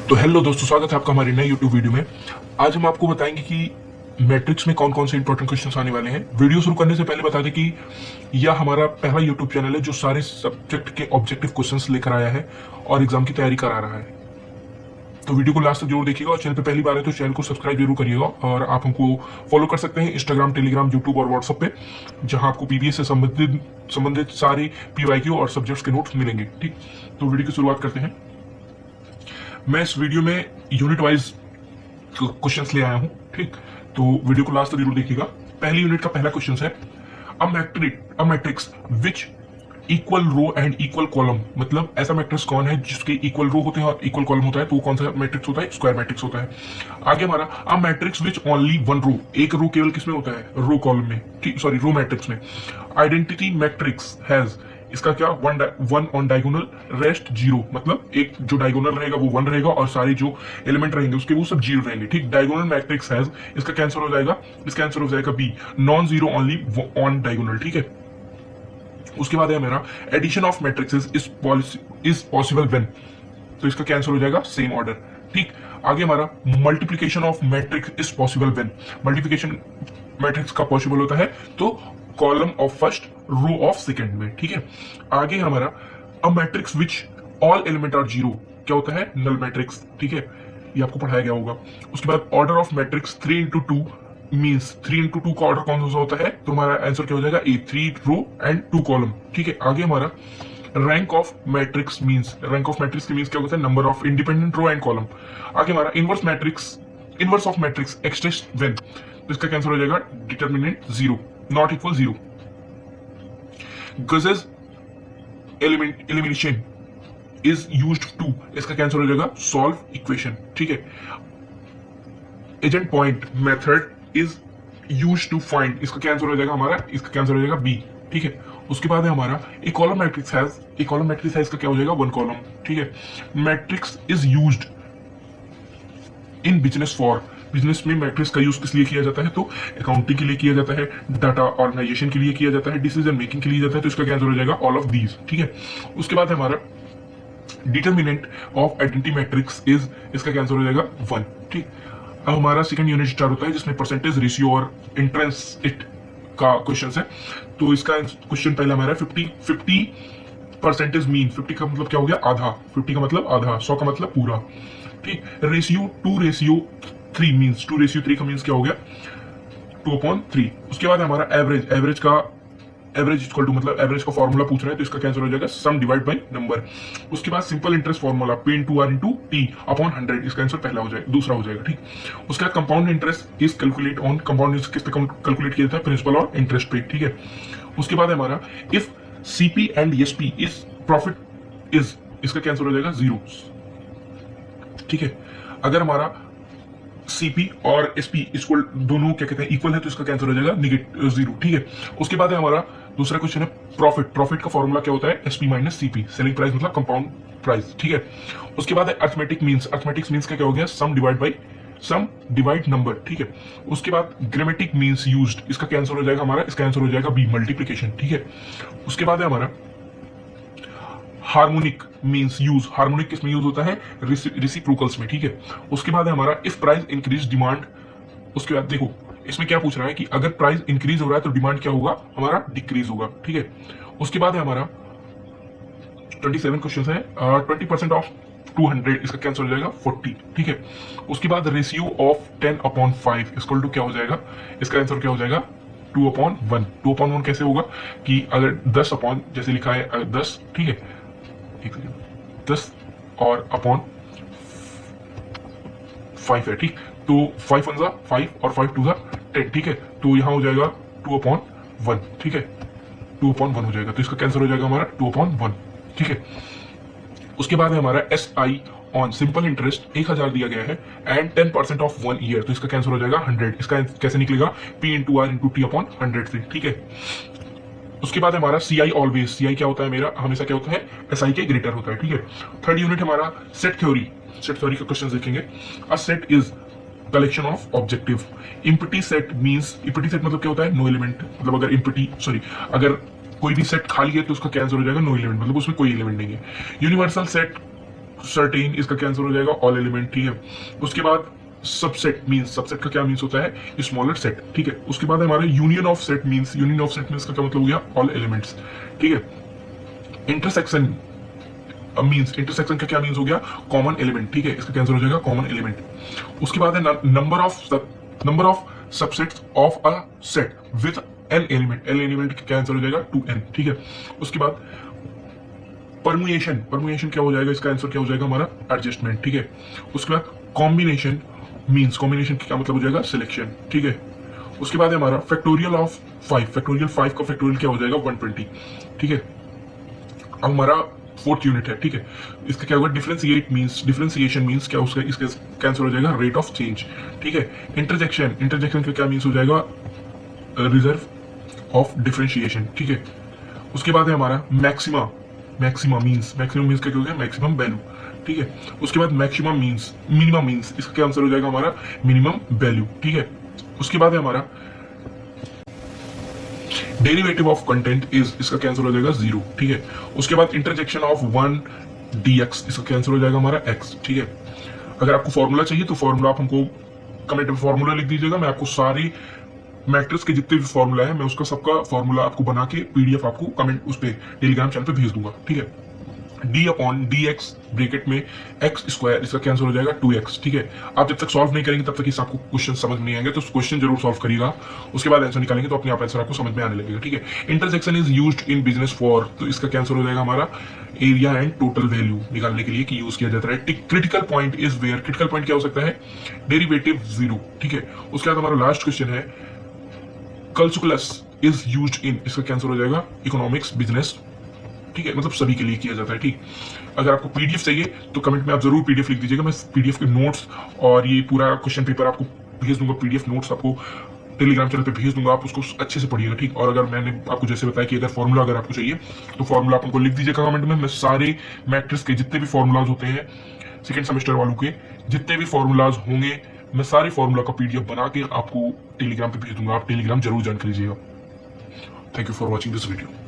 तो हेलो दोस्तों, स्वागत है आपका हमारे नए यूट्यूब वीडियो में। आज हम आपको बताएंगे कि मैट्रिक्स में कौन कौन से इंपॉर्टेंट क्वेश्चंस आने वाले हैं। वीडियो शुरू करने से पहले बता दें कि यह हमारा पहला यूट्यूब चैनल है जो सारे सब्जेक्ट के ऑब्जेक्टिव क्वेश्चंस लेकर आया है और एग्जाम की तैयारी करा रहा है। तो वीडियो को लास्ट तक जरूर देखिएगा और चैनल पे पहली बार है तो चैनल को सब्सक्राइब जरूर करिएगा। और आप हमको फॉलो कर सकते हैं इंस्टाग्राम, टेलीग्राम, यूट्यूब और व्हाट्सएप पे, जहां आपको पीबीएस से संबंधित सारे पीवाईक्यू और सब्जेक्ट्स के नोट्स मिलेंगे। ठीक, तो वीडियो की शुरुआत करते हैं। मैं इस वीडियो में यूनिट वाइज क्वेश्चंस ले आया हूं। ठीक, तो वीडियो को लास्ट तक जरूर देखिएगा। पहली यूनिट का पहला क्वेश्चन है a matrix which equal row and equal column, मतलब ऐसा मैट्रिक्स कौन है जिसके इक्वल रो होते हैं और इक्वल कॉलम होता है, तो वो कौन सा मैट्रिक्स होता है? स्क्वायर मैट्रिक्स होता है। आगे हमारा a matrix which only one row, एक रो केवल किसमें होता है? रो कॉलम में, ठीक, सॉरी रो मैट्रिक्स में। आइडेंटिटी मैट्रिक्स हैज, इसका क्या? One on diagonal rest zero, मतलब एक जो डायगोनल रहेगा वो वन रहेगा और सारे जो एलिमेंट रहेंगे उसके वो सब जीरो रहेंगे। ठीक, डायगोनल मैट्रिक्स हैज, इसका कैंसर हो जाएगा, इसका आंसर हो जाएगा B, non zero only on diagonal. ठीक है, उसके बाद है मेरा addition of matrices is possible when, तो इसका कैंसर हो जाएगा सेम ऑर्डर। ठीक, आगे हमारा multiplication of matrix is possible when, multiplication matrix का पॉसिबल होता है तो column of first, row of second में। ठीक है, आगे हमारा a matrix which all element are zero, क्या होता है? Null matrix. ठीक है, ये आपको पढ़ाया गया होगा। उसके बाद order of matrix 3 into 2 means 3 into 2 का ऑर्डर कौन सा होता है? तो हमारा आंसर क्या हो जाएगा? A, 3 row and 2 column. ठीक है, आगे हमारा rank of matrix means, rank of matrix के मींस क्या होता है? Number of independent row and column. आगे हमारा inverse of matrix exist when, तो इसका कैंसर हो जाएगा determinant zero, not equal zero. Gauss's elimination is used to, इसका कैंसर हो जाएगा सॉल्व इक्वेशन। ठीक है, agent point method is used to find, इसका कैंसर हो जाएगा हमारा, इसका कैंसर हो जाएगा बी। ठीक है, उसके बाद है हमारा a column matrix has, a column matrix है, इसका क्या हो जाएगा? One column. ठीक है, matrix is used in business for, business में मैट्रिक्स का यूज किस लिए किया जाता है? तो अकाउंटिंग के लिए किया जाता है, डाटा ऑर्गेनाइजेशन के लिए किया जाता है, डिसीजन मेकिंग के लिए जाता है, तो इसका क्या आंसर हो जाएगा? All of these. ठीक है, उसके बाद हमारा determinant of identity matrix is, इसका क्या आंसर हो जाएगा? वन। ठीक, अब हमारा सेकंड यूनिट स्टार्ट होता है जिसमें परसेंटेज, रेशियो और एंट्रेंस इट का क्वेश्चन है। तो इसका क्वेश्चन पहला हमारा 50% मीन, 50 का मतलब क्या हो गया? आधा, 50 का मतलब आधा, 100 का मतलब पूरा। ठीक, रेशियो 2:3 मींस, 2:3 का मींस क्या हो गया? 2/3। उसके बाद हमारा एवरेज, एवरेज इक्वल टू, मतलब एवरेज का फॉर्मूला पूछ रहे हैं तो इसका कैंसर हो जाएगा सम डिवाइड बाय नंबर। उसके बाद सिंपल इंटरेस्ट फॉर्मूला P/R/T/100, इसका आंसर पहला हो जाएगा, दूसरा हो जाएगा। ठीक, उसके बाद compound interest is calculate on, compound interest किस पे कैलकुलेट किया जाता है? प्रिंसिपल और इंटरेस्ट पे। ठीक है, उसके बाद हमारा if CP and SP is profit is, इसका कैंसर हो जाएगा जीरो। ठीक है, अगर हमारा सीपी और एसपी इक्वल, दोनों क्या कहते हैं? इक्वल है, तो इसका कैंसर हो जाएगा नेगेटिव जीरो। ठीक है, उसके बाद है हमारा दूसरा क्वेश्चन है प्रॉफिट, प्रॉफिट का फॉर्मूला क्या होता है? SP minus CP, selling price मतलब कंपाउंड प्राइस। ठीक है, उसके बाद है अर्थमेटिक मींस, अर्थमेटिक्स मींस का क्या हो गया? सम डिवाइड नंबर। ठीक है, उसके बाद ग्रामेटिक मींस यूज्ड, इसका कैंसर हो जाएगा हमारा, इसका आंसर हो जाएगा बी, मल्टीप्लिकेशन। ठीक है, उसके बाद है हमारा हार्मोनिक मींस यूज, हार्मोनिक किसमें यूज होता है? रेसिप्रोकल्स में। ठीक है, उसके बाद है हमारा इफ प्राइस इंक्रीज डिमांड, उसके बाद देखो इसमें क्या पूछ रहा है कि अगर प्राइस इंक्रीज हो रहा है तो डिमांड क्या होगा? हमारा डिक्रीज होगा। ठीक है, उसके बाद है हमारा 27 क्वेश्चन है, 20% ऑफ 200, इसका कैंसर हो जाएगा 40। ठीक है, उसके बाद रेशियो ऑफ 10/5 इक्वल टू क्या हो जाएगा? इसका आंसर क्या हो जाएगा? 2/1। 2/1 कैसे होगा कि अगर 10 अपॉन, जैसे लिखा है 10, ठीक है, 10 और अपॉन 5 है। ठीक, तो 5 1 5 और 5 2 10। ठीक है, तो यहां हो जाएगा 2/1। ठीक है, 2/1 हो जाएगा, तो इसका कैंसर हो जाएगा हमारा 2/1। ठीक है, उसके बाद है हमारा SI ऑन सिंपल इंटरेस्ट 1000 दिया गया है एंड 10% ऑफ 1 ईयर, तो इसका कैंसर हो जाएगा 100। इसका कैसे निकलेगा? P/R/T/100 से। ठीक है, उसके बाद हमारा CI ऑलवेज, CI क्या होता है मेरा? हमेशा क्या होता है? SI के ग्रेटर होता है। ठीक है, थर्ड यूनिट हमारा सेट थ्योरी, सेट थ्योरी का क्वेश्चन देखेंगे। A set is collection of objective, empty set means, empty set मतलब क्या होता है? नो एलिमेंट, मतलब अगर कोई भी सेट खाली है तो उसका कैंसर हो जाएगा नो एलिमेंट, मतलब उसमें कोई एलिमेंट नहीं है। यूनिवर्सल सेट सर्टेन, इसका क्या आंसर हो जाएगा ऑल एलिमेंट, ठीक है। उसके बाद सबसेट मींस, सबसेट का क्या मींस होता है स्मॉलर सेट, ठीक है। उसके बाद हमारा union of set means, union of set means का क्या मतलब हो गया ऑल एलिमेंट्स, ठीक है। इंटरसेक्शन मींस, इंटरसेक्शन का क्या मींस हो गया कॉमन एलिमेंट, ठीक है। इसका क्या आंसर हो जाएगा कॉमन एलिमेंट। उसके बाद है number of subsets of a set with an element, an element का क्या आंसर हो जाएगा 2n, ठीक है। उसके बाद परमुएशन, परमुएशन क्या हो जाएगा, इसका आंसर क्या हो जाएगा हमारा एडजस्टमेंट, ठीक है। उसके बाद कॉम्बिनेशन मींस, कॉम्बिनेशन का क्या मतलब हो जाएगा सिलेक्शन, ठीक है। उसके बाद है हमारा फैक्टोरियल ऑफ 5, फैक्टोरियल 5 का फैक्टोरियल क्या हो जाएगा 120, ठीक है। अब हमारा फोर्थ यूनिट है, ठीक है। इसका क्या होगा डिफरेंशिएट मींस, डिफरेंशिएशन मींस क्या उसका इसका कैंसर हो जाएगा रेट ऑफ चेंज, ठीक है। इंटरजेक्शन, इंटरजेक्शन का क्या मींस हो जाएगा रिजर्व ऑफ डिफरेंशिएशन, ठीक है। उसके बाद है हमारा maxima, maxima means, maximum means क्या हो गया मैक्सिमम वैल्यू, ठीक है। उसके बाद मैक्सिमम मींस, मिनिमम मींस, इसका क्या आंसर हो जाएगा हमारा मिनिमम वैल्यू, ठीक है। उसके बाद है हमारा डेरिवेटिव ऑफ कंटेंट इज, इसका कैंसर हो जाएगा 0, ठीक है। उसके बाद इंटरजेक्शन ऑफ 1 dx, इसका कैंसर हो जाएगा हमारा x, ठीक है। अगर आपको फॉर्मूला चाहिए तो फॉर्मूला आप हमको कमेंट में फॉर्मूला लिख दीजिएगा, मैं आपको सारी मैट्रिक्स के जितने भी फॉर्मूला है मैं उसका सबका फॉर्मूला आपको बना के पीडीएफ आपको कमेंट उस पे टेलीग्राम चैनल पे भेज दूंगा, ठीक है। d upon D x bracket में एक्स स्क्वायर, इसका कैंसर हो जाएगा 2x, ठीक है। आप जब तक सॉल्व नहीं करेंगे तब तक इस आपको क्वेश्चन समझ नहीं आएंगे, तो क्वेश्चन जरूर सॉल्व करिएगा, उसके बाद आंसर निकालेंगे तो अपने आप आंसर आपको समझ में आने लगेगा, ठीक है। Intersection is used in business for, तो इसका कैंसर हो जाएगा हमारा एरिया एंड टोटल वैल्यू निकालने के लिए कि यूज किया जाता है। Critical point is where, critical point क्या हो सकता है डेरिवेटिव 0, ठीक है। उसके बाद हमारा लास्ट क्वेश्चन है कैलकुलस इज यूज्ड इन, इसका कैंसर हो जाएगा इकोनॉमिक्स बिजनेस, ठीक है। मतलब सभी के लिए किया जाता है, ठीक। अगर आपको पीडीएफ चाहिए तो कमेंट में आप जरूर पीडीएफ लिख दीजिएगा, मैं पीडीएफ के नोट्स और ये पूरा क्वेश्चन पेपर आपको भेज दूंगा, पीडीएफ नोट्स आपको टेलीग्राम चैनल पे भेज दूंगा, आप उसको अच्छे से पढ़िएगा, ठीक। और अगर मैंने आपको जैसे बताया कि अगर फॉर्मूला अगर आपको चाहिए तो फॉर्मूला आप हमको लिख दीजिएगा कमेंट में, मैं सारे मैट्रिक्स के जितने भी फॉर्मूलाज होते हैं सेकेंड सेमेस्टर वालों के जितने भी फॉर्मूलाज होंगे मैं सारे फॉर्मूला का पीडीएफ बना के आपको टेलीग्राम पे भेज दूंगा, आप टेलीग्राम जरूर ज्वाइन कर लीजिएगा। Thank you for watching this video.